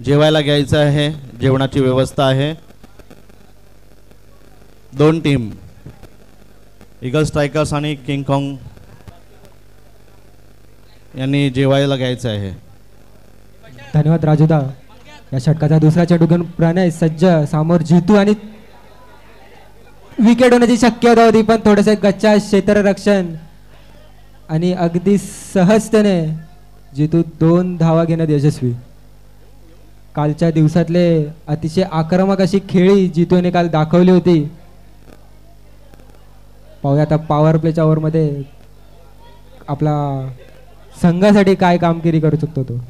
जेवायला घ्यायचं आहे, जेवणाची व्यवस्था आहे। दोन टीम ईगल स्ट्रायकर्स आणि किंग कॉंग यांनी जेवायला घ्यायचं आहे। धन्यवाद राजूदा। या षटकाचा दुसरा चेंडू घेऊन प्रणय सज्ज, समोर जितू आणि विकेट होण्याची शक्यता होती पण थोडेसे गच्चा क्षेत्ररक्षण आणि अगदी सहजतेने जितू 2 धावा घेण्यात यशस्वी। कालच्या दिवसातले अतिशय आक्रमक अशी खेळी जितूने काल दाखवली होती। पाहूया आता पॉवर प्लेच्या ओव्हरमध्ये आपला संघासाठी काय कामगिरी करू शकतो तो।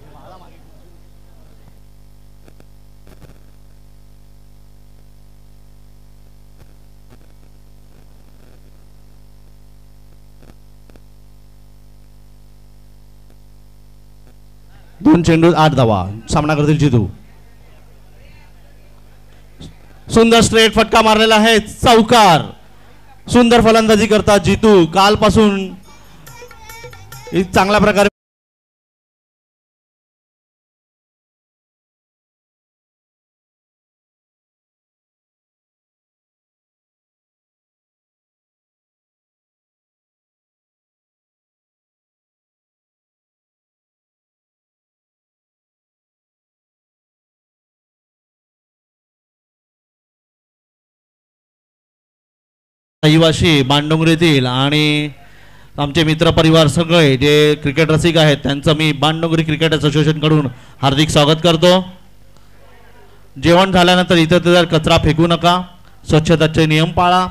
दोन चेंडू 8 धावा, सामना करतील जितू। सुंदर स्ट्रेट फटका मारलेला आहे, चौकार। सुंदर फलंदाजी करतात जितू। कालपासून चांगल्या प्रकारे रहिवाशी बाणडोंगरीतील आणि आमचे मित्र परिवार सगळे जे क्रिकेट रसिक आहेत त्यांचं मी बाणडोंगरी क्रिकेट असोसिएशन कडून हार्दिक स्वागत करतो। जेवण झाल्यानंतर इतर कचरा फेकू नका, स्वच्छतेचे नियम पाळा।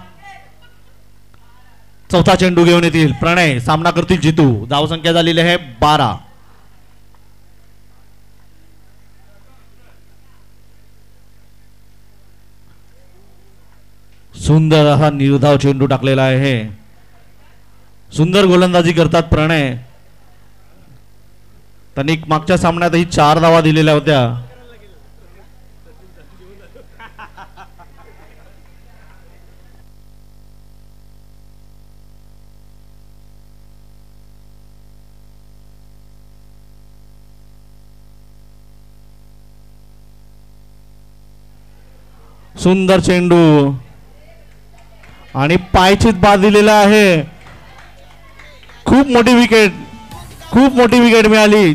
चौथा चेंडू घेऊन येतील प्रणय, सामना करतील जितू। धावसंख्या झालेली आहे 12। सुंदर हा निर्धाव चेंडू टाकलेला आहे। सुंदर गोलंदाजी करतात प्रणय। त्यांनी मागच्या सामन्यातही 4 धावा दिलेल्या होत्या। सुंदर चेंडू आणि पायचीत बाद दिलेला आहे। खूप मोठी विकेट मिळाली।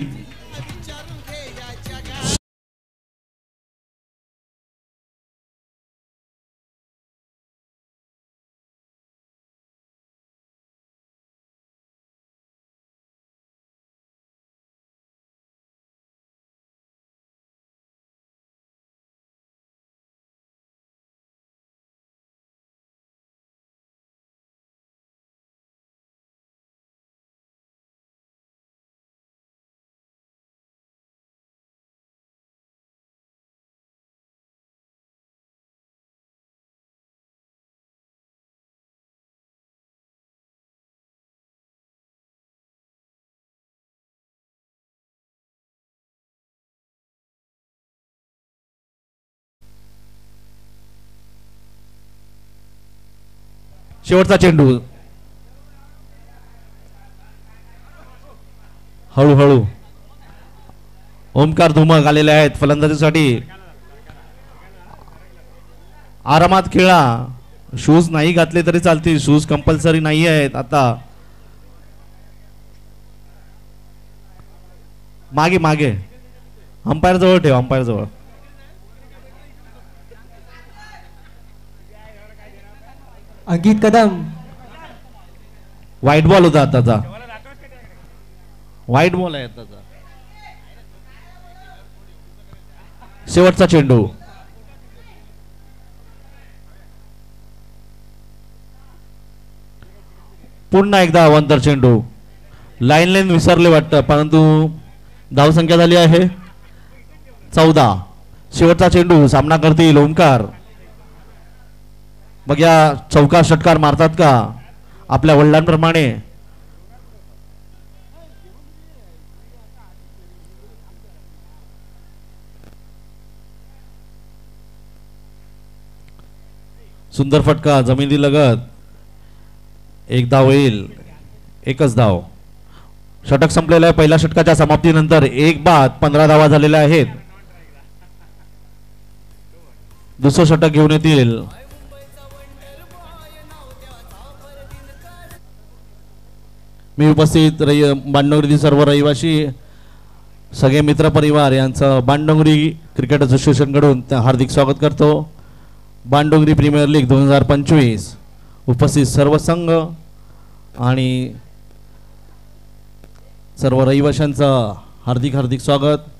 शेवटचा चेंडू हळूहळू ओमकार धुमक आलेले आहेत फलंदाजीसाठी। आरामात खेळा, शूज नाही घातले तरी चालतील, शूज कंपल्सरी नाही आहेत। आता मागे मागे अंपायर जवळ ठेव, अंपायर जवळ। अंकित कदम, व्हाईट बॉल होता आताचा, व्हाईट बॉल आहे आताचा। शेवटचा चेंडू पुन्हा एकदा अवंतर चेंडू। लाईन विसरले वाटतं, परंतु धावसंख्या झाली आहे 14। शेवटचा चेंडू, सामना करतील ओमकार। बघ या चौकार षटकार मारतात का आपल्या वडिलांप्रमाणे। सुंदर फटका जमिनी लगत, एक धाव येईल, एकच धाव। षटक संपलेलं आहे। पहिल्या षटकाच्या समाप्तीनंतर 1 बाद 15 धावा झालेल्या आहेत। दुसरं षटक घेऊन येतील मी उपस्थित बाणडोंगरीतील सर्व रहिवासी सगळे मित्र परिवार यांचं बाणडोंगरी क्रिकेट असोसिएशन कडून हार्दिक स्वागत करतो. बाणडोंगरी प्रीमियर लीग 2025 उपस्थित सर्व संघ आणि सर्व रहिवाशांचं हार्दिक हार्दिक स्वागत.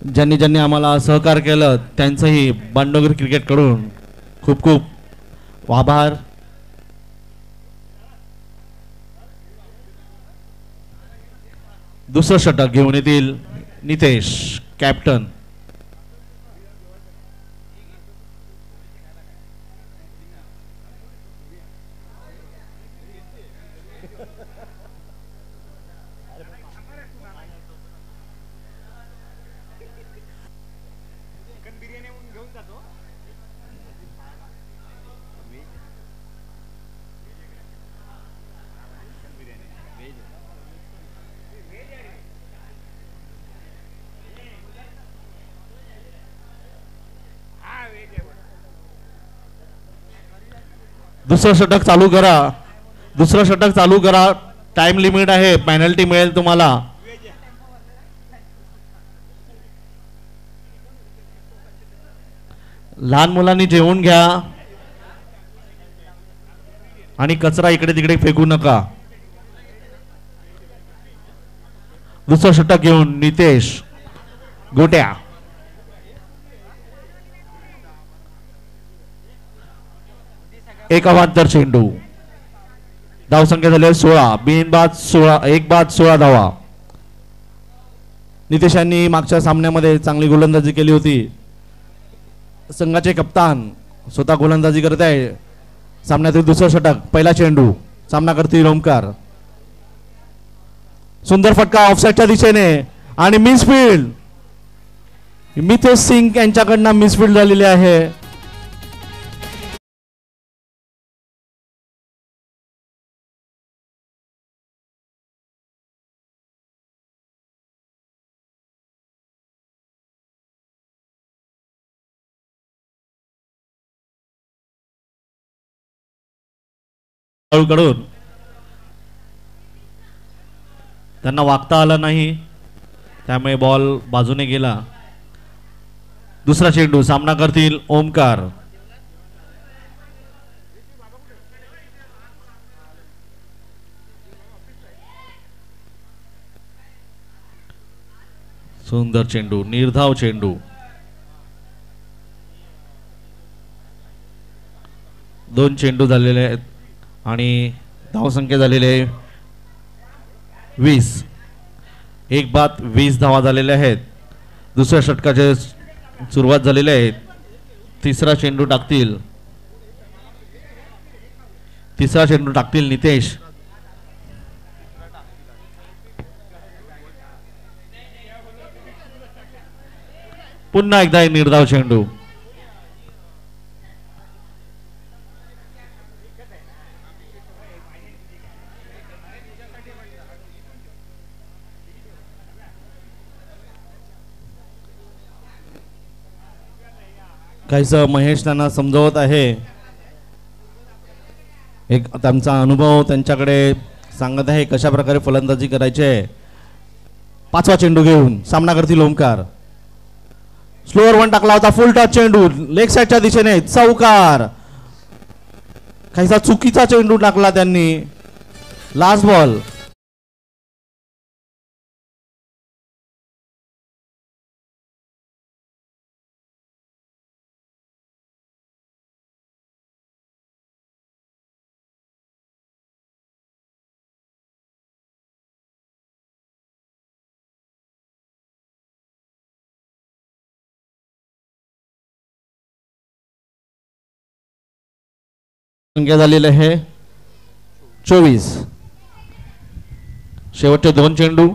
ज्यांनी ज्यांनी आम्हाला सहकार्य केलं त्यांचंही बाणडोंगरी क्रिकेट कडून खूप खूप आभार. दुसरं षटक घेऊन येतील नितेश कॅप्टन. दुसरं षटक चालू करा. दुसरं षटक चालू करा. टाइम लिमिट आहे. पेनल्टी मिळेल तुम्हाला. लहान मुलांनी जेवून घ्या आणि कचरा इकडे तिकडे फेकू नका. दुसरं षटक घेऊन नितेश गोट्या. एक अवांतर चेंडू. धावसंख्या झाली 16. बिनबाद 16. एक बाद 16 धावा. नितेश यांनी मागच्या सामन्यामध्ये चांगली गोलंदाजी केली होती. संघाचे कप्तान स्वतः गोलंदाजी करत आहे. सामन्यातील दुसरं षटक. पहिला चेंडू. सामना करतील ओमकार. सुंदर फटका ऑफसाईडच्या दिशेने आणि मिसफील्ड. मितेश सिंग यांच्याकडनं मिसफील्ड झालेली आहे. कडून त्यांना वागता आलं नाही त्यामुळे बॉल बाजूने गेला. दुसरा चेंडू. सामना करतील ओमकार. सुंदर चेंडू. निर्धाव चेंडू. दोन चेंडू झालेले आहेत आणि धावसंख्या झालेली आहे 20. एक बाद 20 धावा झालेल्या आहेत. दुसऱ्या षटकाचे सुरुवात झालेली आहे. तिसरा चेंडू टाकतील. तिसरा चेंडू टाकतील नितेश. पुन्हा एकदा एक निर्धाव चेंडू. काहीच महेश त्यांना समजवत आहे. एक त्यांचा अनुभव त्यांच्याकडे सांगत आहे कशा प्रकारे फलंदाजी करायची आहे. पाचवा चेंडू घेऊन सामना करतील ओमकार. स्लोअर वन टाकला होता. फुल टच चेंडू. लेग साईडच्या दिशेने चौकार. काहीसा चुकीचा चेंडू टाकला त्यांनी. Last ball. संख्या झालेली आहे 24. शेवटचे दोन चेंडू.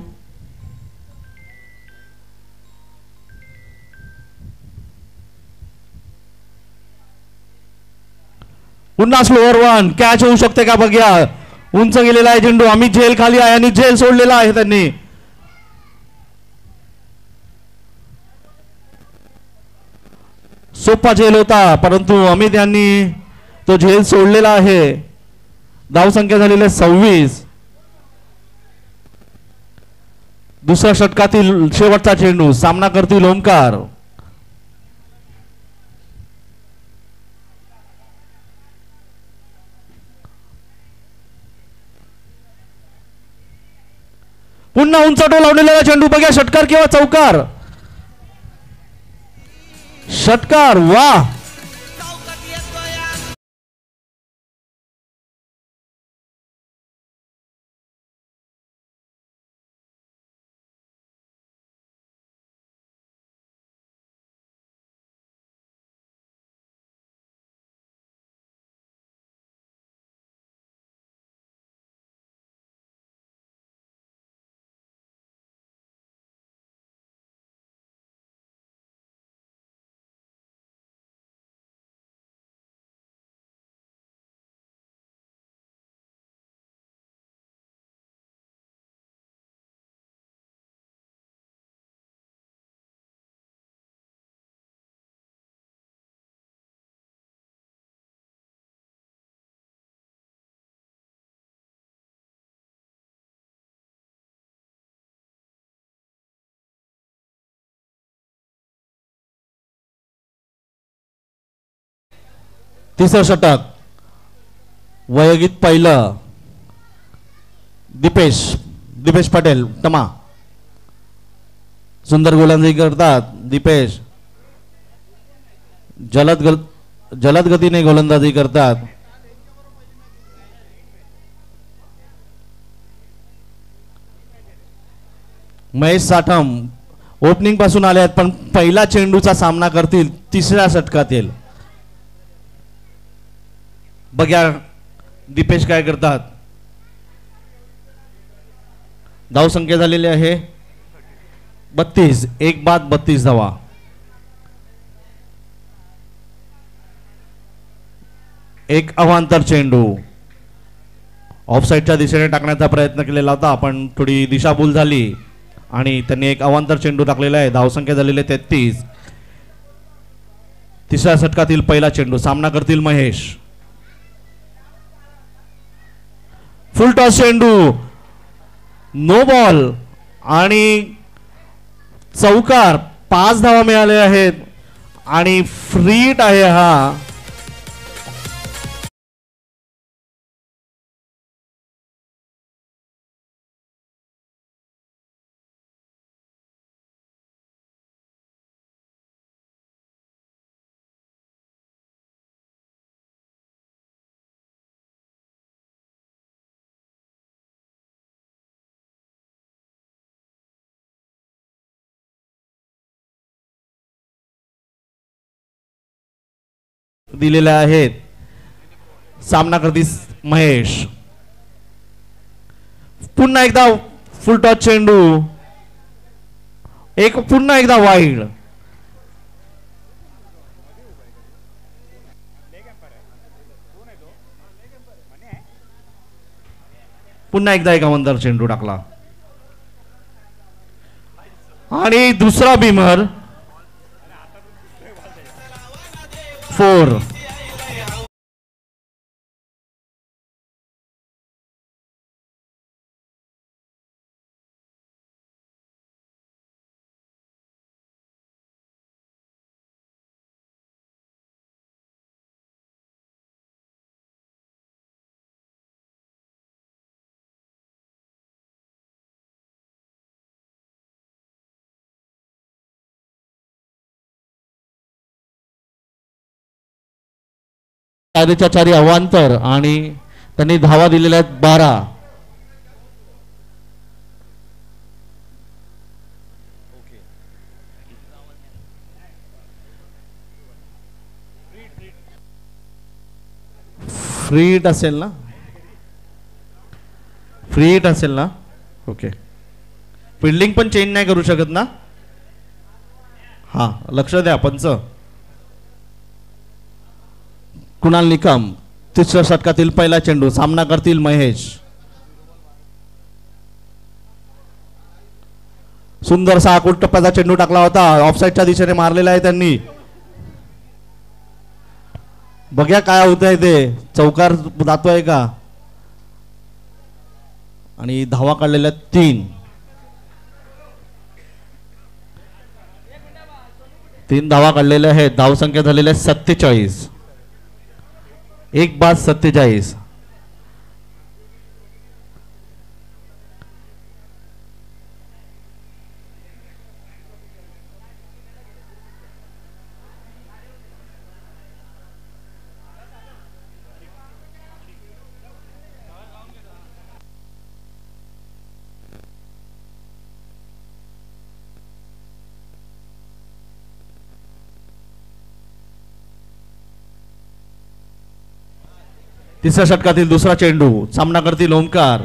पुन्हा स्लोअर वन. कॅच होऊ शकते का बघूया. उंच गेलेला आहे चेंडू. अमित झेल खाली आहे आणि झेल सोडलेला आहे त्यांनी. सोपा झेल होता, परंतु अमित यांनी तो झेल सोडलेला आहे. धावसंख्या झालेली आहे 26. दुसऱ्या षटकातील शेवटचा चेंडू, सामना करतील ओमकार. पुन्हा उंच टोल लावलेला चेंडू, बघा षटकार किंवा चौकार. षटकार, वा. तिसरं षटक, वयोगीत पहिलं. दीपेश पटेल टमा. सुंदर गोलंदाजी करतात दीपेश. जलद गतीने गोलंदाजी करतात. महेश साठम ओपनिंग पासून आले आहेत, पण पहिला चेंडूचा सामना करतील तिसऱ्या षटकातील. बघ्या दीपेश काय करतात. धावसंख्या झालेली आहे 32. 1 बाद 32 धावा. एक अवांतर चेंडू ऑफसाईडच्या दिशेने टाकण्याचा प्रयत्न केलेला होता, पण थोडी दिशाभूल झाली आणि त्यांनी एक अवांतर चेंडू टाकलेला आहे. धावसंख्या झालेली 33. तिसऱ्या षटकातील पहिला चेंडू, सामना करतील महेश. फुल टॉस चेंडू, नो बॉल आणि चौकार. 5 धावा मिळाले आहेत आणि फ्री हिट आहे हा. दिलेल्या आहेत. सामना करतील महेश. पुन्हा एकदा फुल टॉस चेंडू, पुन्हा एकदा वाईड. पुन्हा एकदा एक अवांतर चेंडू टाकला आणि दुसरा बिमर. 4. चारी अवांतर आणि त्यांनी धावा दिलेल्या आहेत 12. फ्री हिट असेल ना, फ्री हिट असेल ना. ओके, फिल्डिंग पण चेंज नाही करू शकत ना. हा, लक्ष द्या पंच. कुणाल निकम, तिसऱ्या षटकातील पहिला चेंडू, सामना करतील महेश. सुंदरसा आकुट टप्प्याचा चेंडू टाकला होता, ऑफसाईडच्या दिशेने मारलेला आहे त्यांनी. बघ्या काय होत आहे ते, चौकार जातोय का? आणि धावा काढलेल्या 3. 3 धावा काढलेल्या आहेत. धावसंख्या झालेल्या 47. एक बाद 47. तिसऱ्या षटकातील दुसरा चेंडू. सामना करतील ओमकार.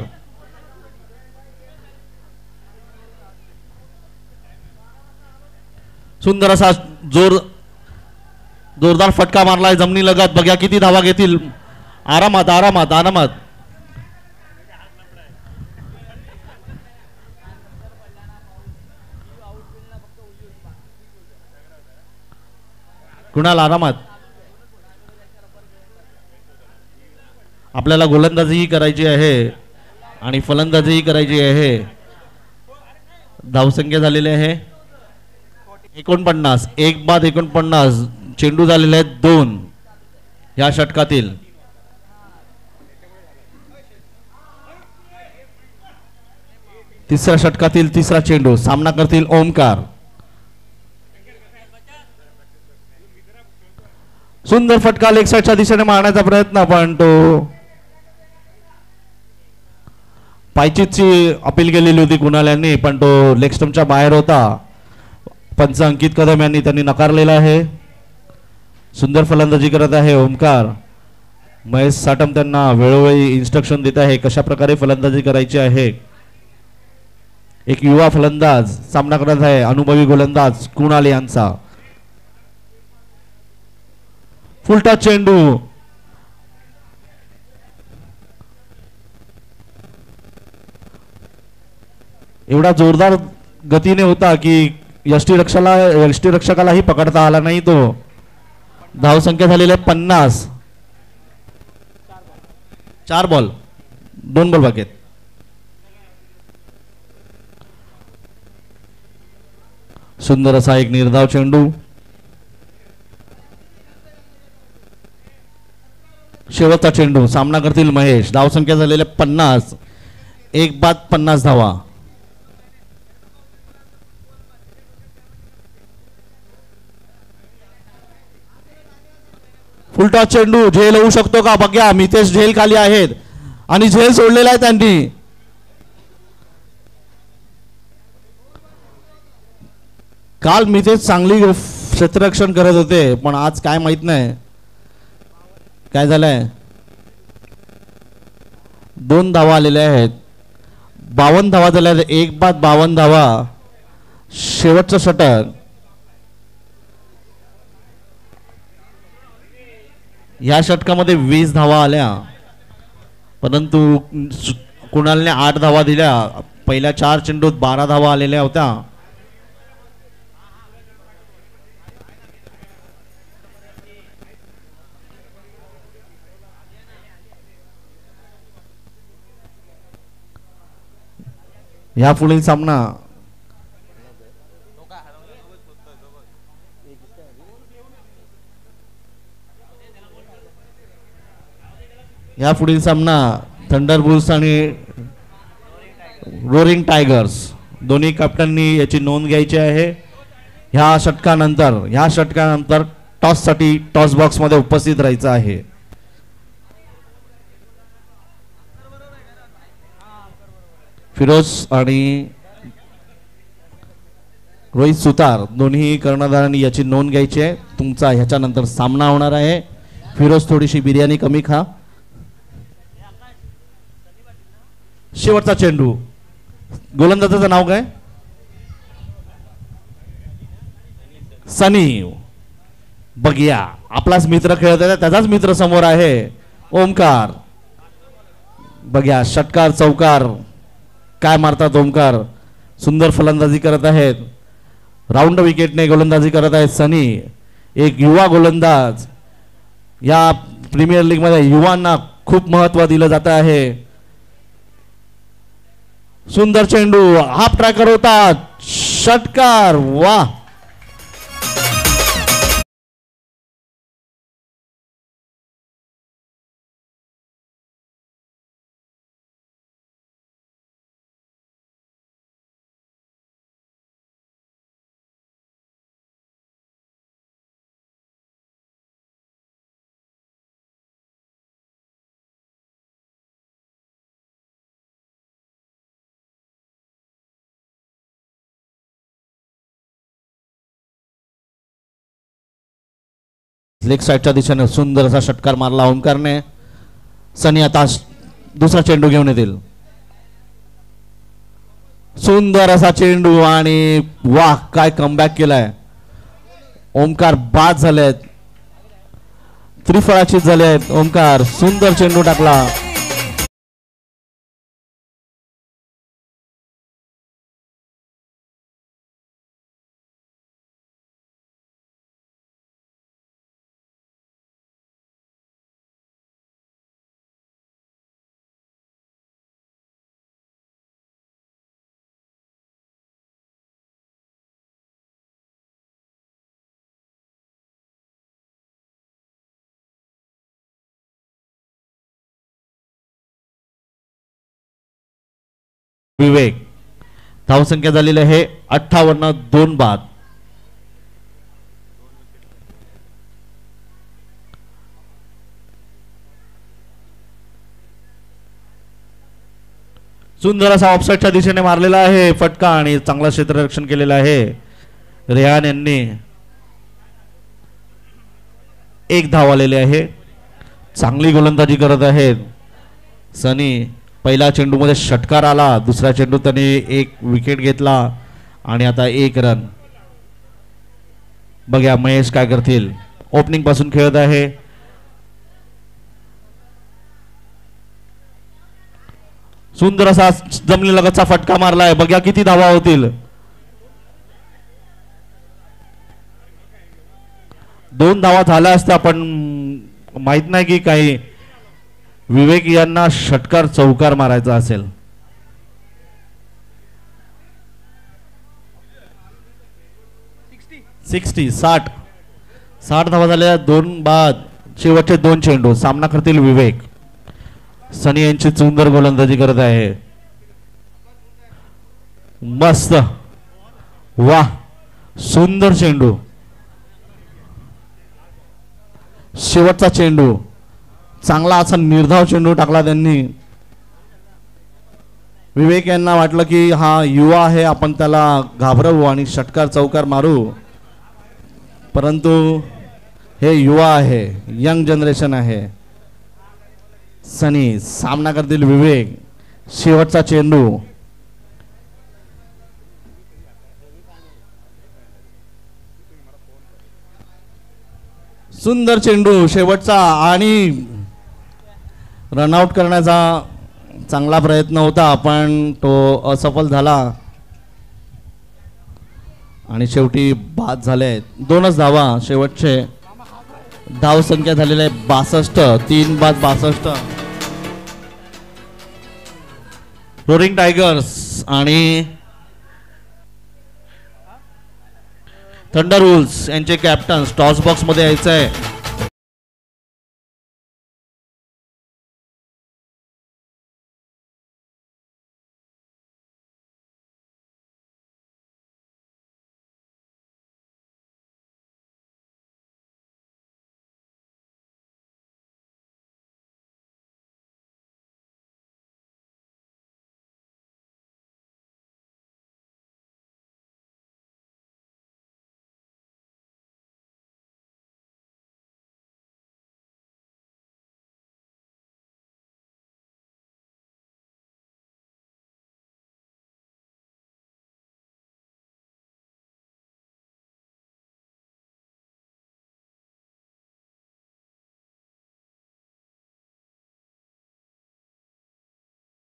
सुंदर असा जोरदार फटका मारलाय जमिनी लगत. बघा किती धावा घेतील. आरामात आरामात आरामात. कुणाल आरामात. आपल्याला गोलंदाजीही करायची आहे आणि फलंदाजीही करायची आहे. धावसंख्या झालेली आहे 49. एक बाद 49. चेंडू झालेले आहेत 2 या षटकातील. तिसऱ्या षटकातील तिसरा चेंडू. सामना करतील ओमकार. सुंदर फटका लेग साईडच्या दिशेने मारण्याचा प्रयत्न, पण तो पायचीची अपील केलेली होती कुणाल यांनी, पण तो लेग स्टंपच्या बाहेर होता. पंच अंकित कदम यांनी त्यांनी नकारलेला आहे. सुंदर फलंदाजी करत आहे ओमकार. महेश साटम त्यांना वेळोवेळी इन्स्ट्रक्शन देत आहे कशा प्रकारे फलंदाजी करायची आहे. एक युवा फलंदाज सामना करत आहे अनुभवी गोलंदाज कुणाल यांचा. फुलटा चेंडू. एवढा जोरदार गतीने होता की यष्टीरक्षकालाही पकडता आला नाही तो. धावसंख्या झालेली 50. 4 बॉल 2 बॉल बाकी आहेत. सुंदर असा एक निर्धाव चेंडू. शेवटचा चेंडू. सामना करतील महेश. धावसंख्या झालेल्या 50. एक बाद 50 धावा. फुलटॉस चेंडू. झेल होऊ शकतो का बघा. मितेश झेल खाली आहेत आणि झेल सोडलेला आहे त्यांनी. काल मितेश चांगली क्षेत्ररक्षण करत होते, पण आज काय माहित नाही काय झालंय. 2 धावा आलेल्या आहेत. 52 धावा झाल्या. एक बाद 52 धावा. शेवटचं षटक. या षटकामध्ये 20 धावा आल्या, परंतु कुणालने 8 धावा दिल्या. पहिल्या 4 चेंडूत 12 धावा आलेल्या होत्या. या पुढील सामना थंडरबुल्स आणि रोरिंग टायगर्स दोन्ही कॅप्टननी याची नोंद घ्यायची आहे. ह्या षटकानंतर टॉससाठी टॉस बॉक्स मध्ये उपस्थित राहायचं आहे. फिरोज आणि रोहित सुतार दोन्ही कर्णधारांनी याची नोंद घ्यायची आहे. तुमचा ह्याच्यानंतर सामना होणार आहे. फिरोज थोडीशी बिर्याणी कमी खा. शेवटचा चेंडू. गोलंदाजाचं नाव काय? सनी. बघिया आपलाच मित्र खेळत आहे, त्याचाच मित्र समोर आहे ओमकार. बघिया षटकार चौकार काय मारतात ओमकार. सुंदर फलंदाजी करत आहेत. राऊंड विकेटने गोलंदाजी करत आहेत सनी. एक युवा गोलंदाज या प्रीमियर लीग मध्ये युवांना खूप महत्व दिलं जात आहे. सुंदर चेंडू, हाफ ट्रॅकर होतात, षटकार. वा, लेग साईडच्या दिशेने सुंदर असा षटकार मारला ओमकारने. सनी आता दुसरा चेंडू घेऊन येतील. सुंदर असा चेंडू आणि वाह, काय कमबॅक केलाय. ओमकार बाद झालेत, त्रिफळाचीत झाले आहेत. ओमकार सुंदर चेंडू टाकला. विवेक, धावसंख्या झालेली आहे 58, 2 बाद. सुंदर असा ऑफसाईडच्या दिशेने मारलेला आहे फटका आणि चांगला क्षेत्ररक्षण केलेलं आहे रेहान यांनी. 1 धाव आलेले आहे. चांगली गोलंदाजी करत आहेत सनी. पहिला चेंडू मध्ये षटकार आला, दुसऱ्या चेंडू त्याने 1 विकेट घेतला आणि आता 1 रन. बघा महेश काय करतील. ओपनिंग पासून खेळत आहे. सुंदर असा जमिनीलगतचा फटका मारलाय. बघा किती धावा होतील. 2 धावा झाल्या असत्या पण माहित नाही की काही विवेक यांना षटकार चौकार मारायचा असेल. 60 धावा झाल्या. 2 बाद. शेवटचे 2 चेंडू. सामना करतील विवेक. सनी यांची सुंदर गोलंदाजी करत आहे. मस्त, वाह, सुंदर चेंडू. शेवटचा चेंडू, चांगला असा निर्धाव चेंडू टाकला त्यांनी. विवेक यांना वाटलं की हा युवा आहे, आपण त्याला घाबरवू आणि षटकार चौकार मारू, परंतु हे युवा आहे, यंग जनरेशन आहे. सनी सामना करतील विवेक. शेवटचा चेंडू, सुंदर चेंडू शेवटचा आणि रनआउट करण्याचा चांगला प्रयत्न होता पण तो असफल झाला आणि शेवटी बाद झाले. 2च धावा. शेवटचे धाव संख्या झालेली आहे 62. 3 बाद 62. रोरिंग टायगर्स आणि थंडर वुल्स यांचे कॅप्टन टॉस बॉक्स मध्ये यायचं आहे.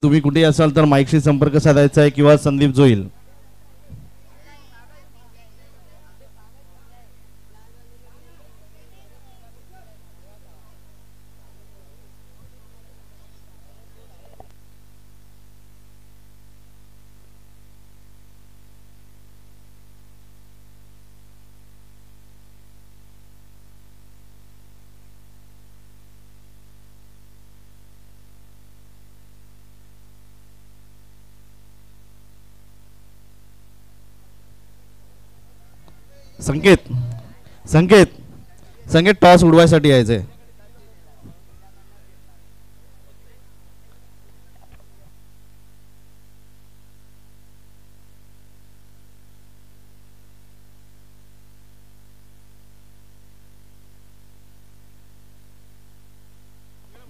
तुम्ही कुठे असाल तर माईकशी संपर्क साधायचा आहे किंवा संदीप जोईल. संकेत संकेत संकेत टॉस उडवायसाठी यायचंय.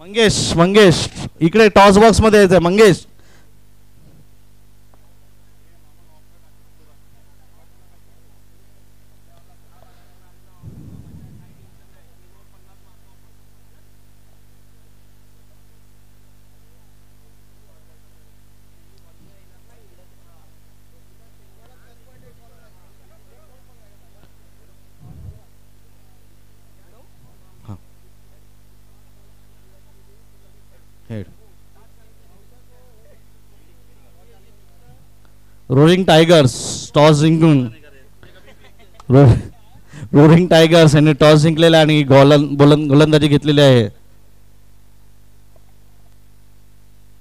मंगेश मंगेश इकडे टॉस बॉक्स मध्ये यायचंय मंगेश. रोरिंग टायगर्स टॉस जिंकून रोरिंग टायगर्स यांनी टॉस जिंकलेला आणि गोलंदाजी घेतलेली आहे.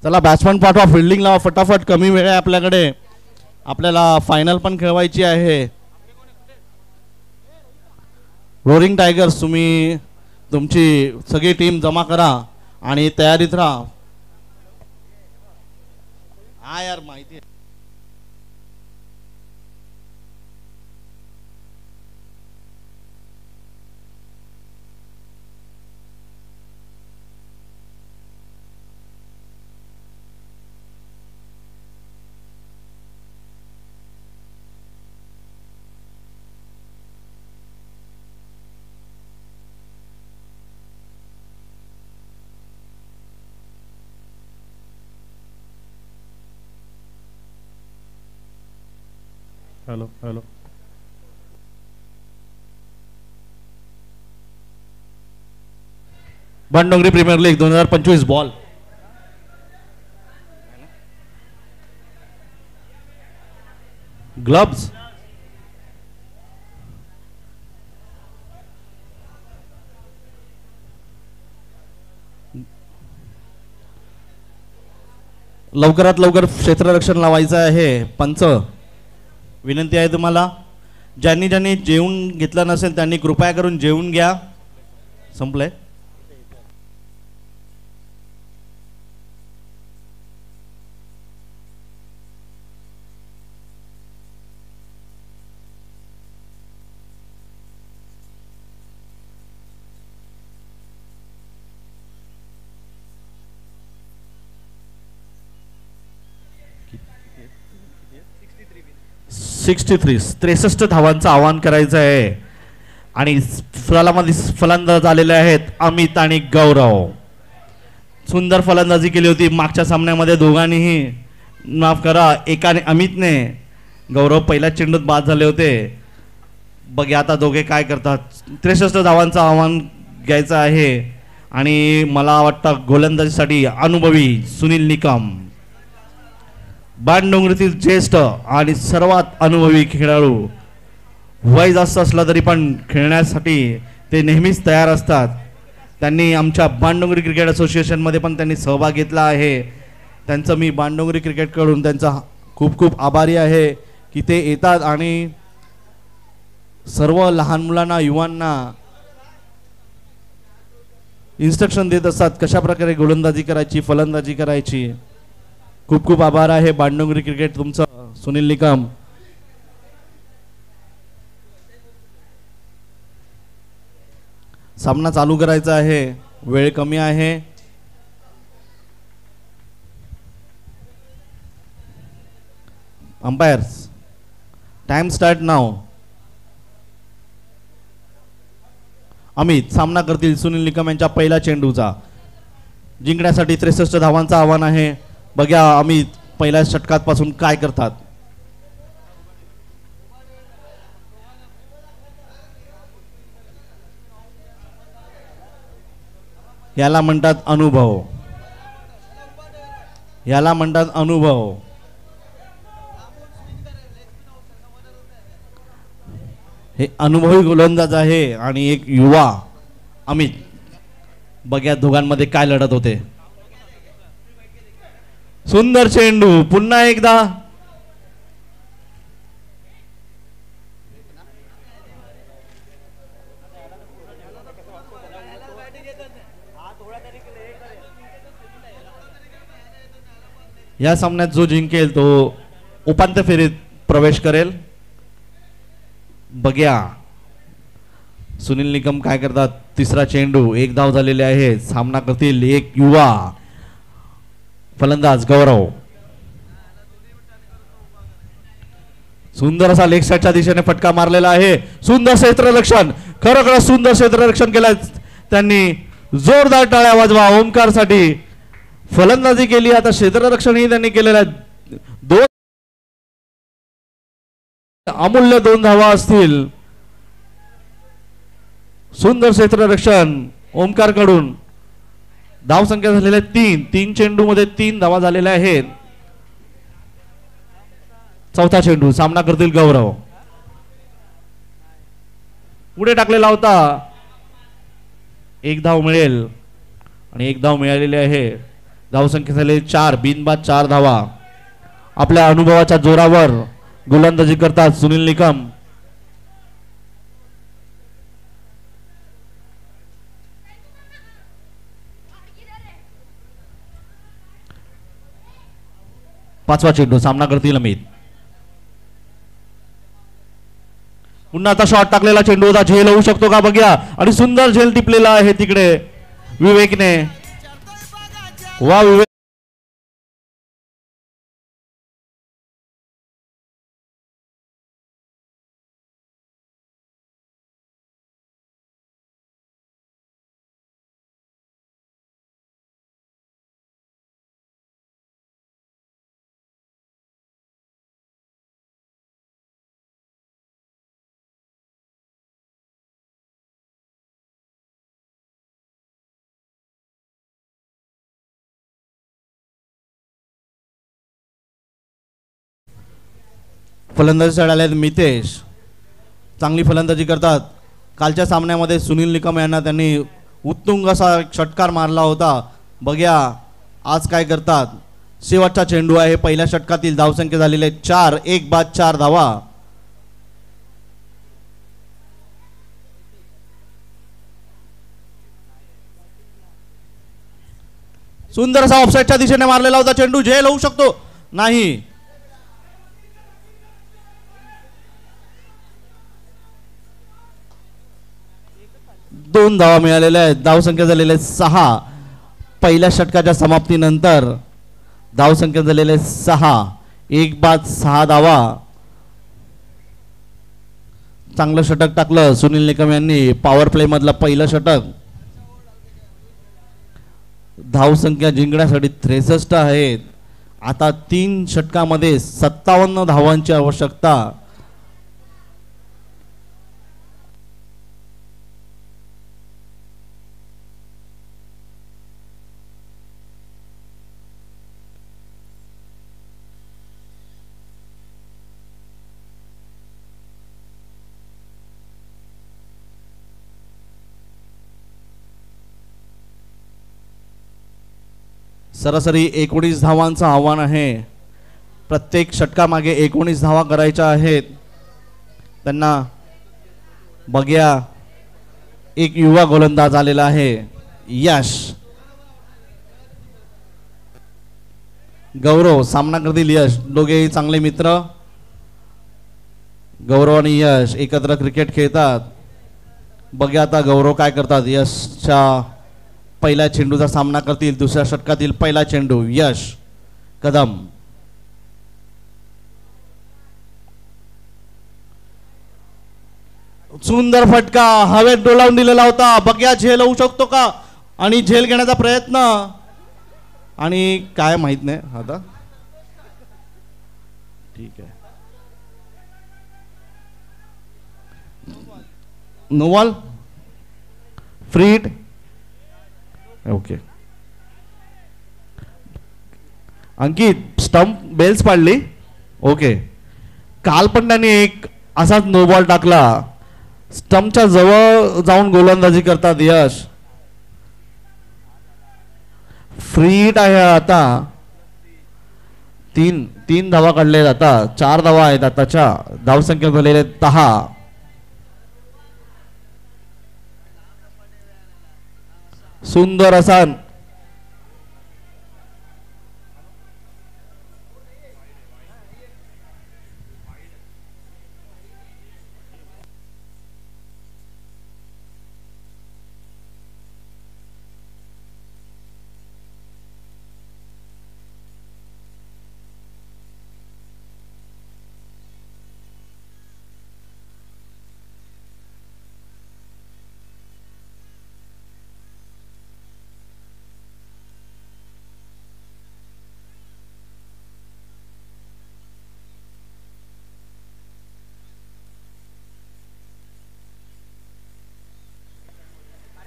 चला बॅट्समन पाठवा, फिल्डिंग लावा फटाफट, कमी वेळ आहे आपल्याकडे, आपल्याला फायनल पण खेळवायची आहे. रोरिंग टायगर्स तुम्ही तुमची सगळी टीम जमा करा आणि तयारीत राहा. हा यार माहिती आहे. Hello hello Bandongri premier league 2025 ball. Gloves लवकरात लवकर क्षेत्ररक्षण लावायचं आहे. पंच विनंती आहे तुम्हाला, ज्यांनी ज्यांनी जेवून घेतलं नसेल त्यांनी कृपया करून जेवून घ्या. संपलंय. (63) 63 धावांचं आव्हान करायचं आहे आणि फलंदाज आलेले आहेत अमित आणि गौरव. सुंदर फलंदाजी केली होती मागच्या सामन्यामध्ये दोघांनीही, माफ करा एकाने अमितने, गौरव पहिल्या चेंडूत बाद झाले होते. बघा आता दोघे काय करतात. 63 धावांचं आव्हान घ्यायचं आहे आणि मला वाटतं गोलंदाजीसाठी अनुभवी सुनील निकम, बाणडोंगरीतील ज्येष्ठ आणि सर्वात अनुभवी खेळाडू, वय जास्त असलं तरी पण खेळण्यासाठी ते नेहमीच तयार असतात. त्यांनी आमच्या बाणडोंगरी क्रिकेट असोसिएशनमध्ये पण त्यांनी सहभाग घेतला आहे. त्यांचं मी बाणडोंगरी क्रिकेटकडून त्यांचा खूप खूप आभारी आहे की ते येतात आणि सर्व लहान मुलांना, युवांना इन्स्ट्रक्शन देत असतात कशा प्रकारे गोलंदाजी करायची, फलंदाजी करायची. खूप खूप आभार आहे बाणडोंगरी क्रिकेट तुमचं, सुनील निकम. सामना चालू करायचा आहे, वेळ कमी आहे. अंपायर्स, टाइम स्टार्ट नाव. अमित सामना करतील सुनील निकम यांच्या पहिल्या चेंडूचा. जिंकण्यासाठी 63 धावांचं आव्हान आहे. बघा अमित पहिल्या षटकात पासून काय करतात. याला म्हणतात अनुभव, याला म्हणतात अनुभव. हे अनुभवी गोलंदाज आहे आणि एक युवा अमित. बघा दोघांमध्ये काय लढत होते. सुंदर चेंडू पुन्हा एकदा. या सामन्यात जो जिंकेल तो उपांत्य फेरीत प्रवेश करेल. बघ्या सुनील निकम काय करतात. तिसरा चेंडू, एक धाव झालेले आहे. सामना करतील एक युवा फलंदाज गौरव. सुंदर असा लेग साईडच्या दिशेने फटका मारलेला आहे. सुंदर क्षेत्ररक्षण, खरोखर सुंदर क्षेत्ररक्षण केलं त्यांनी. जोरदार टाळ्या वाजवा ओमकार साठी. फलंदाजी केली, आता क्षेत्ररक्षणही त्यांनी केलेलं आहे. दोन अमूल्य 2 धावा असतील. सुंदर क्षेत्ररक्षण ओमकार कडून. धाव संख्या झालेल्या 3 चेंडू मध्ये 3 धावा झालेल्या आहेत. चौथा चेंडू, सामना करतील गौरव. पुढे टाकलेला होता. 1 धाव मिळेल आणि 1 धाव मिळालेली आहे. धाव संख्या झाली 4, बिनबाद 4 धावा. आपल्या अनुभवाच्या जोरावर गोलंदाजी करतात सुनील निकम. पाचवा चेंडू, सामना करतील अमित. पुन्हा आता शॉट टाकलेला चेंडू होता. झेल होऊ शकतो का बघ्या, आणि सुंदर झेल टिपलेला आहे तिकडे विवेकने. वा विवेक. फलंदाजी आले मितेश. चांगली फलंदाजी करतात. कालच्या सामन्यामध्ये सुनील निकम यांना त्यांनी उत्तुंग असा षटकार मारला होता. बघ्या आज काय करतात. शेवटचा चेंडू आहे. पहिल्या षटकातील धावसंख्या झालेली आहे 4, 1 बाद 4 धावा. सुंदर असा ऑफसाईडच्या दिशेने मारलेला होता चेंडू. झेल होऊ शकतो, नाही. 2 धावा मिळालेल्या आहेत. धावसंख्या झालेल्या 6. पहिल्या षटकाच्या समाप्तीनंतर धावसंख्या झालेल्या 6, 1 बाद 6 धावा. चांगलं षटक टाकलं सुनील निकम यांनी. पॉवर प्ले मधलं पहिलं षटक. धावसंख्या जिंकण्यासाठी 63 आहेत. आता 3 षटकामध्ये 57 धावांची आवश्यकता. सरासरी 19 धावांचं आव्हान आहे. प्रत्येक षटकामागे 19 धावा करायच्या आहेत त्यांना. बघ्या एक युवा गोलंदाज आलेला आहे यश. गौरव सामना करतील यश. दोघेही चांगले मित्र. गौरव आणि यश एकत्र क्रिकेट खेळतात. बघ्या आता गौरव काय करतात. यशच्या पहिल्या चेंडूचा सामना करतील. दुसऱ्या षटकातील पहिला चेंडू यश कदम. सुंदर फटका हवेत डोलावून दिलेला होता. बघ्या झेल होऊ शकतो का, आणि झेल घेण्याचा प्रयत्न, आणि काय माहित नाही आता. ठीक आहे. No ball, free hit. Okay. Ankit stump bails पाडली. ओके. काल पण त्यांनी एक असाच नो बॉल टाकला. स्टंपच्या जवळ जाऊन गोलंदाजी करतात यश. फ्री हिट आहे आता. 3 धावा काढले. आता 4 धावा आहेत आताच्या. धावसंख्या झालेल्या 10. सुंदर असा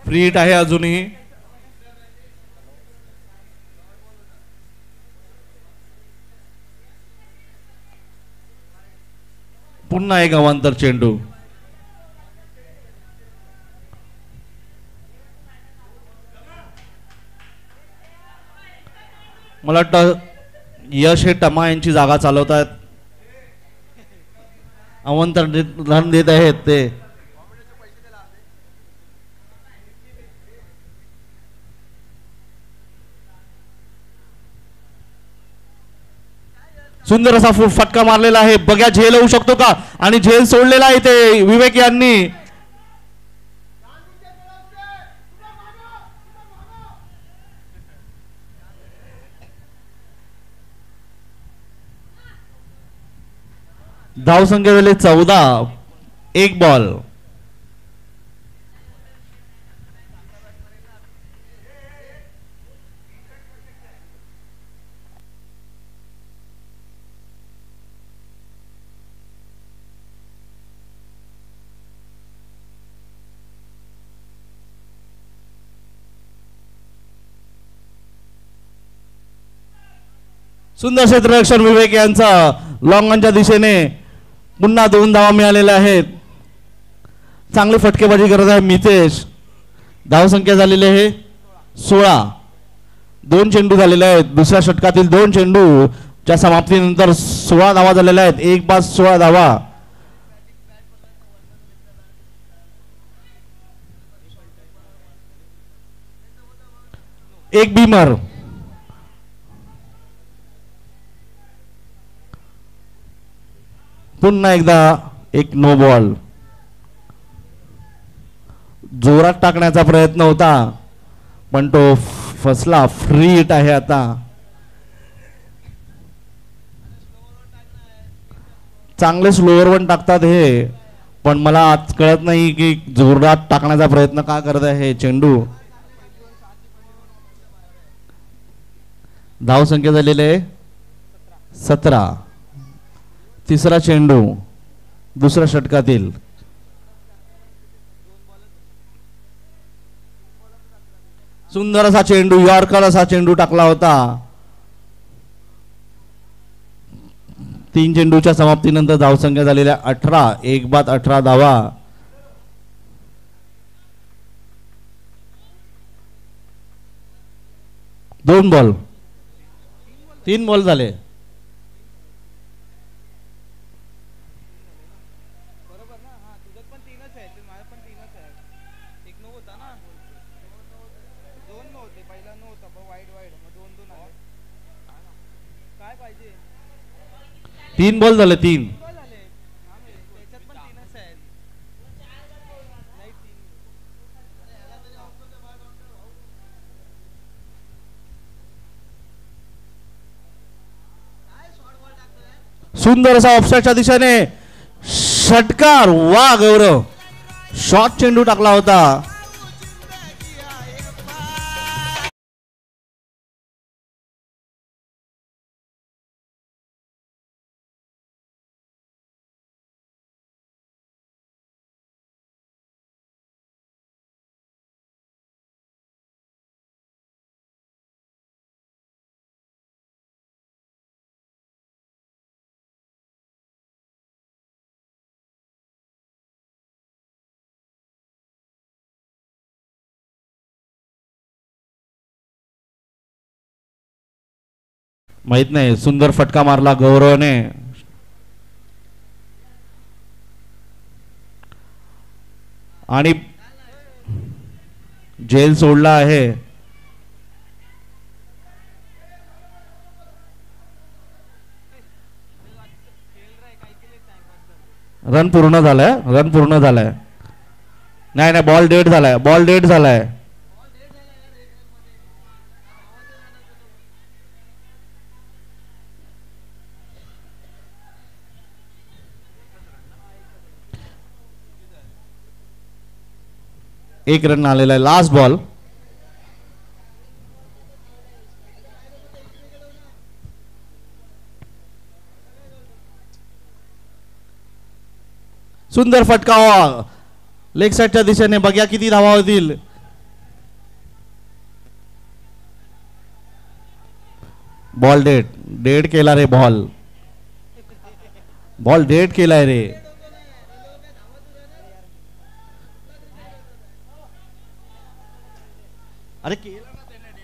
फ्री हिट आहे अजूनही. पुन्हा एक अवांतर चेंडू. मला वाटतं यश हे टमा यांची जागा चालवत आहेत. अवांतर रन देत आहेत ते. सुंदर असा फटका मारलेला आहे. बघा झेल होऊ शकतो का, आणि झेल सोडलेला आहे ते विवेक यांनी. धावसंख्या झाले 14. एक बॉल. सुंदर क्षेत्ररक्षण विवेक यांचा लॉंगॉनच्या दिशेने. पुन्हा 2 धावा मिळालेल्या आहेत. चांगली फटकेबाजी करत आहे मितेश. धावसंख्या झालेली आहे 16. 2 चेंडू झालेले आहेत. दुसऱ्या षटकातील 2 चेंडूच्या समाप्तीनंतर 16 धावा झालेल्या आहेत. एक बाद 16 धावा. एक बीमर. पुन्हा एकदा एक नो बॉल. जोरात टाकण्याचा प्रयत्न होता पण तो फसला. फ्री हिट आहे आता. चांगले स्लोअर वन टाकतात हे, पण मला आज कळत नाही की जोरात टाकण्याचा प्रयत्न का करत आहे चेंडू. धावसंख्या झालेली आहे 17. तिसरा चेंडू दुसऱ्या षटकातील. सुंदर असा चेंडू, यॉर्कर असा चेंडू टाकला होता. 3 चेंडूच्या समाप्तीनंतर धावसंख्या झालेल्या 18. एक बाद 18 धावा. दोन बॉल. 3 बॉल झाले. तीन बॉल झाले. 3. सुंदर असा ऑफसाईडच्या दिशेने षटकार. वा गौरव. शॉर्ट चेंडू टाकला होता. माहित नाही. सुंदर फटका मारला गौरवने. आणि जेल सोडला आहे. रन पूर्ण झालाय. रन पूर्ण झालाय. नाही नाही, बॉल डेड झालाय. बॉल डेड झालाय. एक रन आलेला आहे. Last ball. सुंदर फटका लेग साईडच्या दिशेने. बघा किती धावा होतील. बॉल डेट डेट केला रे बॉल बॉल डेट केलाय रे अरे केला ना त्याने.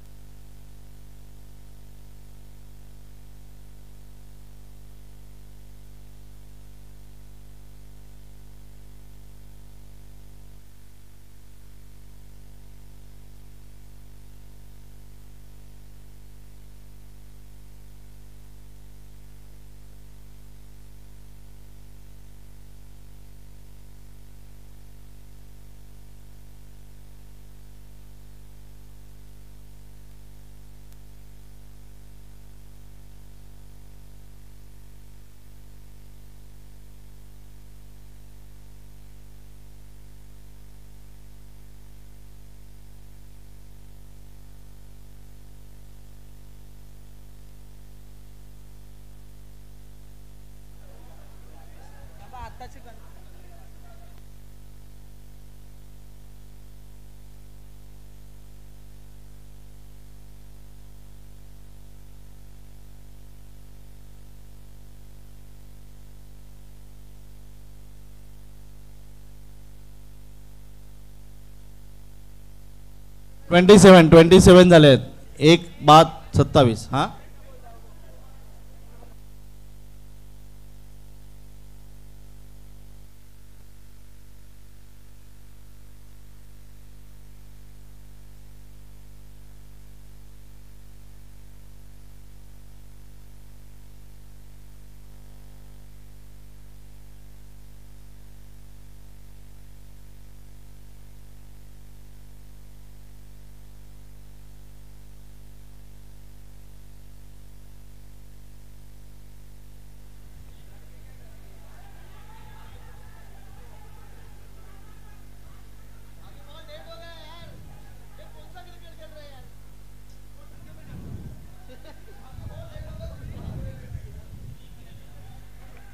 27 झालेत 1 बाद 27 हा.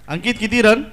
अंकित किती रन?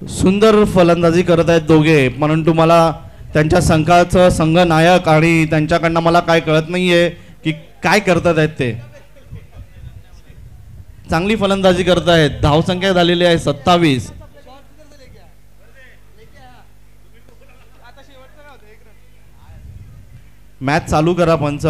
सुंदर फलंदाजी करत आहेत दोघे, परंतु मला त्यांच्या संघाचं संघनायक आणि त्यांच्याकडनं मला काय कळत नाहीये की काय करतात आहेत ते. चांगली फलंदाजी करत आहेत. धावसंख्या झालेली आहे 27. मॅच चालू करा पंच.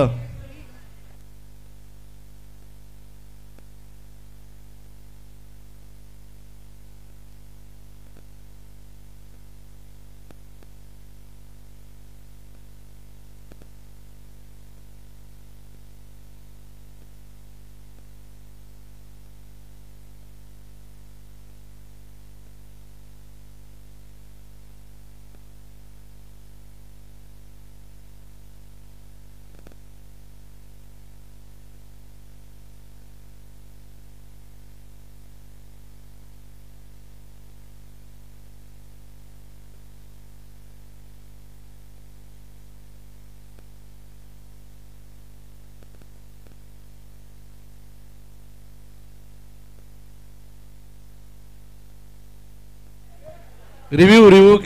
Review review.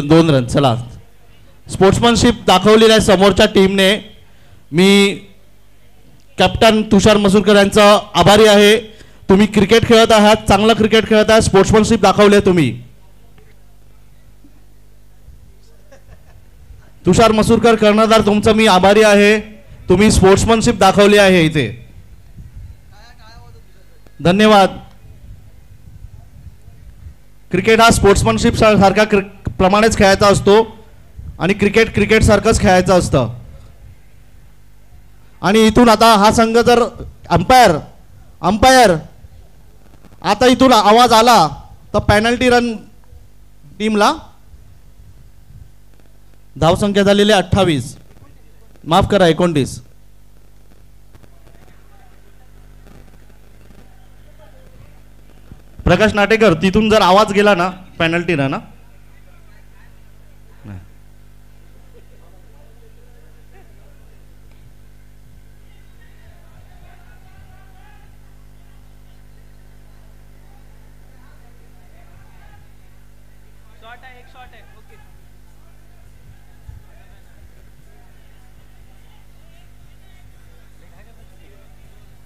दोन रन चला. स्पोर्ट्समनशिप दाखवलेल्या आहे समोरच्या टीमने. मी कॅप्टन तुषार मसूरकर यांचा आभारी आहे. तुम्ही क्रिकेट खेळत आहात, चांगलं क्रिकेट खेळत आहात, स्पोर्ट्समनशिप दाखवले तुम्ही. तुषार मसूरकर कर्णधार तुमचं मी आभारी आहे. तुम्ही स्पोर्ट्समनशिप दाखवली आहे इथे. धन्यवाद. क्रिकेट हा स्पोर्ट्समनशिप सारखा प्रमाणेच खेळायचा असतो आणि क्रिकेट सारखंच खेळायचं असतं. आणि इथून आता हा संघ जर अंपायर आता इथून आवाज आला तर पेनल्टी रन टीमला. धावसंख्या झालेली 28, माफ करा 29. प्रकाश नाटेकर तिथून जर आवाज गेला ना पेनल्टी रन ना.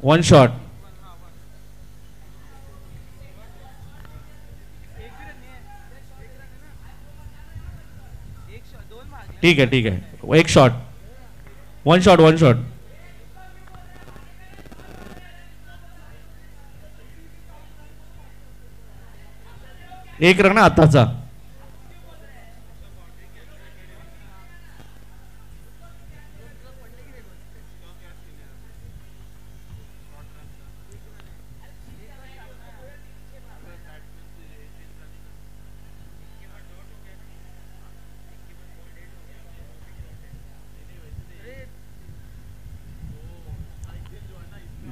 One shot. ठीक आहे एक शॉट. One shot. एक रन आताचा.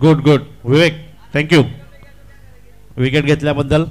गुड विवेक, थँक्यू विकेट घेतल्याबद्दल.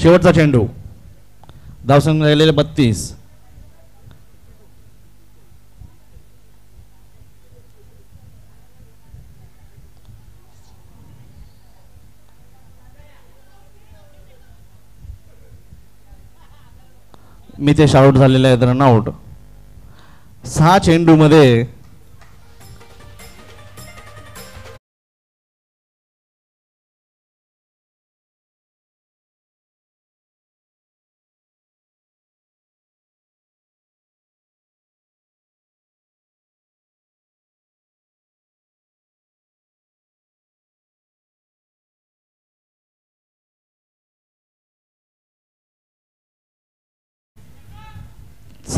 शेवटचा चेंडू. धावसंख्या राहिलेले 32. मी ते आउट झालेले आहेत रन आउट. 6 चेंडू मध्ये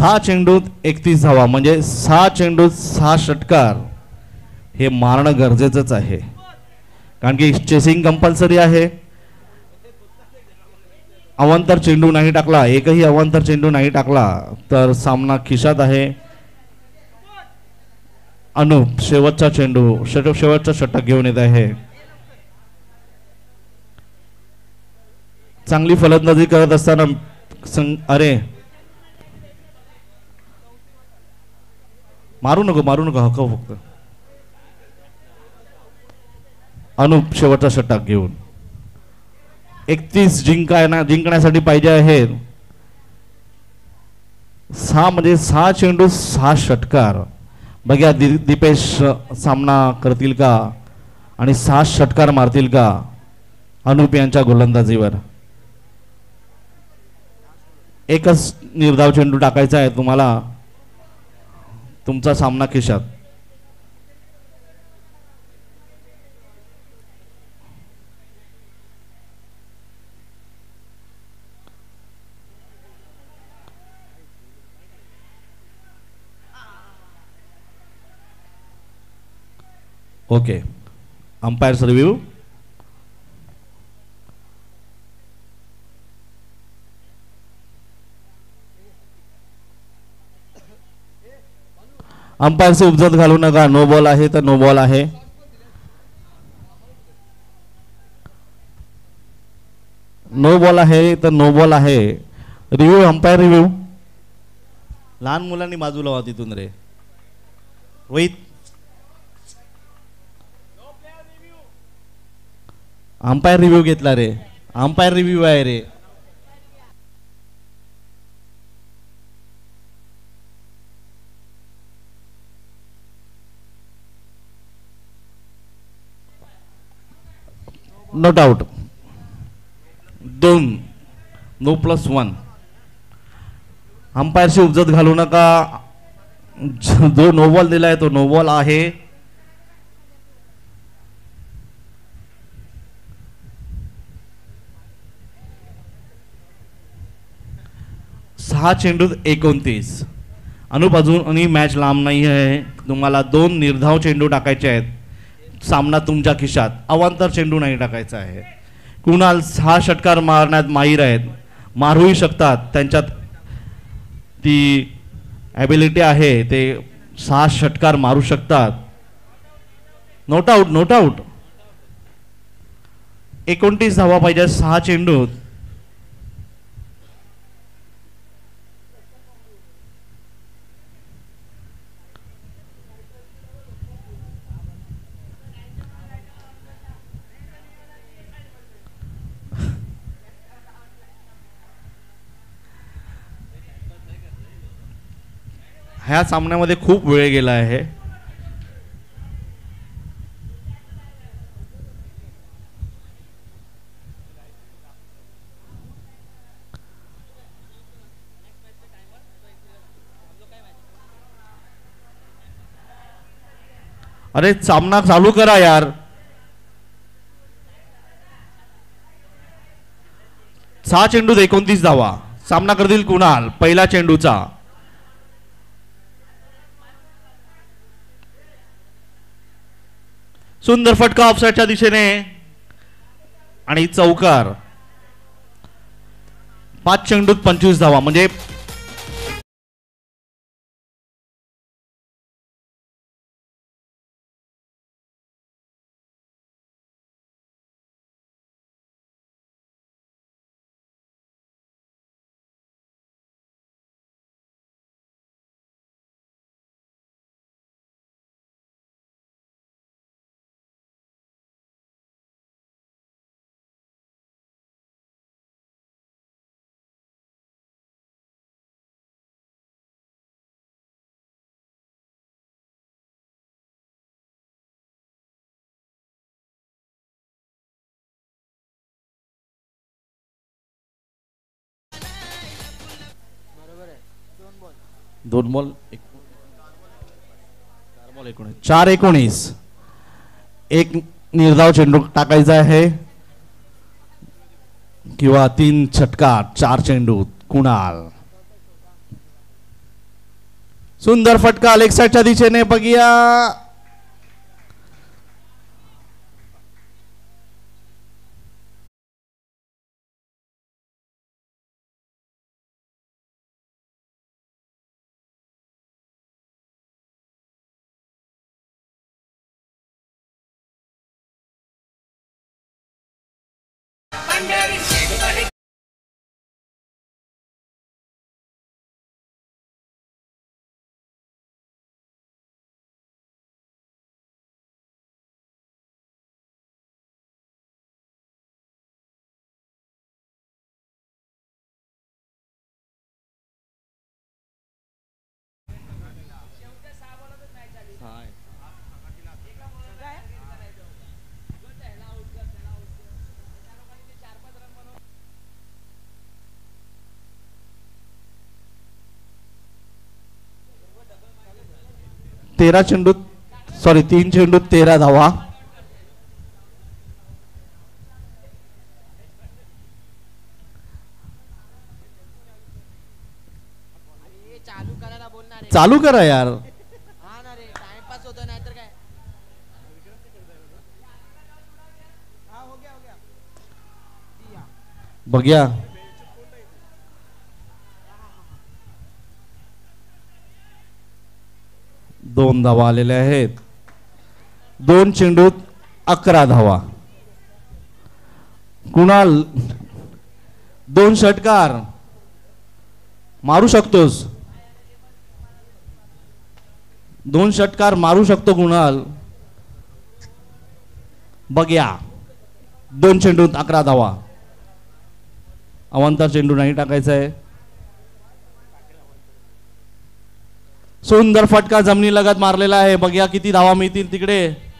6 चेंडूत 31 धावा म्हणजे 6 चेंडूत 6 षटकार हे मारणं गरजेचंच आहे, कारण की चेसिंग कंपल्सरी आहे. अवांतर चेंडू नाही टाकला, एकही अवांतर चेंडू नाही टाकला तर सामना खिशात आहे. अनुप शेवटचा चेंडू शेवटचा षटक घेऊन येत आहे. चांगली फलंदाजी करत असताना अरे मारू नको हकव फक्त. अनुप शेवटचा षटक घेऊन 31 जिंकण्यासाठी पाहिजे आहेत. 6 म्हणजे 6 चेंडू 6 षटकार. बघा दीपेश सामना करतील का आणि 6 षटकार मारतील का अनुप यांच्या गोलंदाजीवर. एकच निर्धाव चेंडू टाकायचा आहे तुम्हाला, तुमचा सामना खिशात. Okay, umpires review. अंपायरची उपजत घालू नका. नो बॉल आहे तर नो बॉल आहे. नो बॉल आहे तर नो बॉल आहे. Review, umpire review. लहान मुलांनी बाजूला व्हा तिथून रे. रोहित, अंपायर रिव्ह्यू घेतला रे. अंपायर रिव्ह्यू आहे रे. Not out. 2 no plus 1. अंपायरची उपजत घालू नका. जो नो बॉल दिलाय तो नो बॉल आहे. सहा चेंडूत 29. अनुप अजूनही मॅच लांब नाही आहे. तुम्हाला 2 निर्धाव चेंडू टाकायचे आहेत. सामना तुमच्या खिशात. अवांतर चेंडू नाही टाकायचा आहे. कुणाल 6 षटकार मारण्यात माहीर आहेत, मारूही शकतात. त्यांच्यात ती ॲबिलिटी आहे, ते 6 षटकार मारू शकतात. Note out, note out. 29 धावा पाहिजे 6 चेंडूत. ह्या सामन्यामध्ये खूप वेळ गेला आहे. अरे सामना चालू करा यार. 6 चेंडूत 29 धावा. सामना करतील कुणाल पहिला चेंडूचा. सुंदर फटका ऑफसाईडच्या दिशेने आणि चौकार. 5 चेंडूत 25 धावा म्हणजे दोन बॉल 4-19. एक निर्धाव चेंडू टाकायचा आहे किंवा 3 षटकार 4 चेंडू. कुणाल सुंदर फटका लेग साईडच्या दिशेने बघूया. तेरा चेंडूत 3 चेंडूत 13 धावा. चालू करा यार. बघूया. दोन धावा आलेल्या आहेत. 2 चेंडूत 11 धावा. कुणाल 2 षटकार मारू शकतोस. 2 षटकार मारू शकतो कुणाल. बघ्या 2 चेंडूत 11 धावा. अवंतर चेंडू नाही टाकायचा आहे. सुंदर फटका जमिनी लगत मारलेला आहे. बघूया किती धावा मिळतील तिकडे.